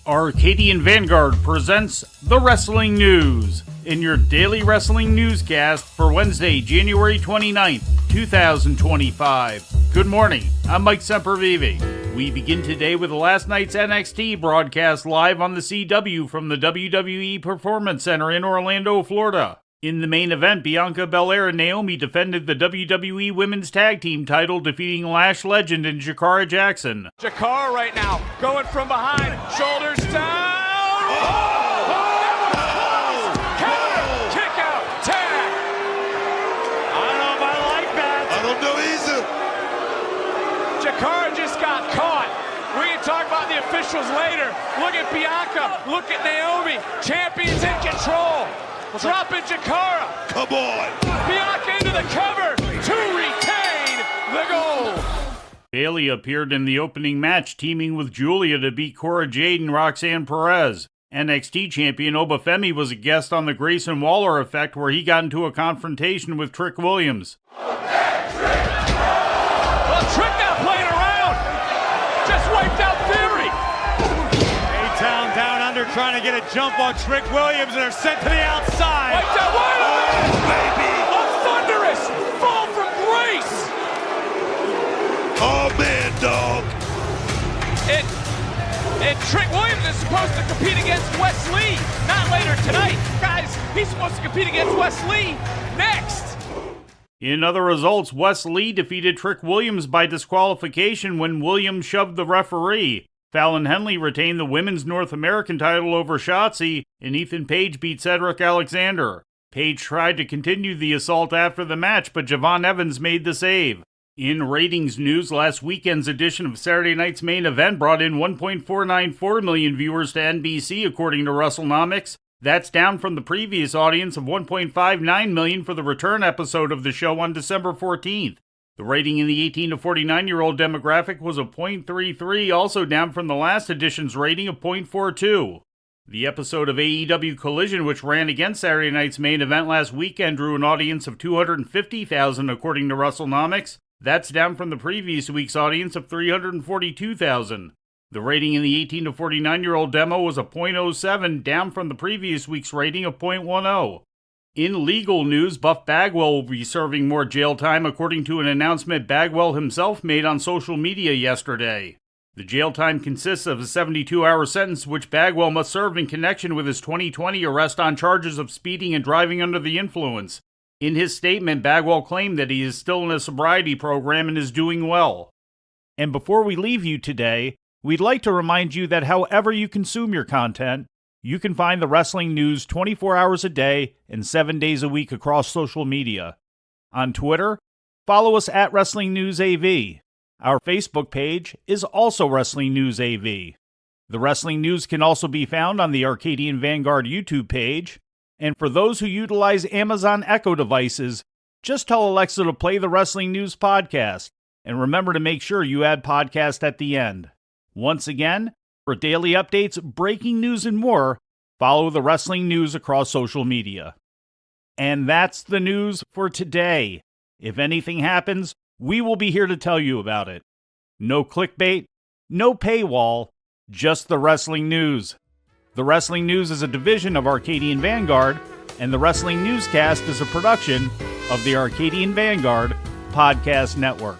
Arcadian Vanguard presents the Wrestling News in your daily wrestling newscast for Wednesday, January 29th, 2025. Good morning, I'm Mike Sempervive. We begin today with last night's NXT broadcast live on the CW from the WWE Performance Center in Orlando, Florida. In the main event, Bianca Belair and Naomi defended the WWE Women's Tag Team title, defeating Lash legend and Jakara Jackson. Jakara right now, going from behind, shoulders down. Counter, kick out, tag. I don't know if I like that. I don't know either. Jakara just got caught. We can talk about the officials later. Look at Bianca, look at Naomi, champions in control. Dropping Jakara. Come on. Bianca into the cover to retain the gold. Bayley appeared in the opening match, teaming with Julia to beat Cora Jade and Roxanne Perez. NXT champion Obafemi was a guest on the Grayson Waller Effect, where he got into a confrontation with Trick Williams. Well, Trick not playing around. Just wiped out Theory. A-Town down under, trying to get a jump on Trick Williams, and they're sent to the outside. Wiped out wide open. Baby. A thunderous fall from grace. Oh, man, dog. And Trick Williams is supposed to compete against Wes Lee, not later tonight. Guys, he's supposed to compete against Wes Lee next. In other results, Wes Lee defeated Trick Williams by disqualification when Williams shoved the referee. Fallon Henley retained the Women's North American title over Shotzi, and Ethan Page beat Cedric Alexander. Page tried to continue the assault after the match, but Javon Evans made the save. In ratings news, last weekend's edition of Saturday Night's Main Event brought in 1.494 million viewers to NBC, according to WrestleNomics. That's down from the previous audience of 1.59 million for the return episode of the show on December 14th. The rating in the 18 to 49-year-old demographic was a .33, also down from the last edition's rating of .42. The episode of AEW Collision, which ran against Saturday Night's Main Event last weekend, drew an audience of 250,000, according to WrestleNomics. That's down from the previous week's audience of 342,000. The rating in the 18 to 49-year-old demo was a .07, down from the previous week's rating of .10. In legal news, Buff Bagwell will be serving more jail time, according to an announcement Bagwell himself made on social media yesterday. The jail time consists of a 72-hour sentence which Bagwell must serve in connection with his 2020 arrest on charges of speeding and driving under the influence. In his statement, Bagwell claimed that he is still in a sobriety program and is doing well. And before we leave you today, we'd like to remind you that however you consume your content, you can find the wrestling news 24 hours a day and 7 days a week across social media. On Twitter, follow us at Wrestling News AV. Our Facebook page is also Wrestling News AV. The Wrestling News can also be found on the Arcadian Vanguard YouTube page. And for those who utilize Amazon Echo devices, just tell Alexa to play the Wrestling News podcast. And remember to make sure you add podcast at the end. Once again, for daily updates, breaking news, and more, follow the Wrestling News across social media. And that's the news for today. If anything happens, we will be here to tell you about it. No clickbait, no paywall, just the Wrestling News. The Wrestling News is a division of Arcadian Vanguard, and the Wrestling Newscast is a production of the Arcadian Vanguard Podcast Network.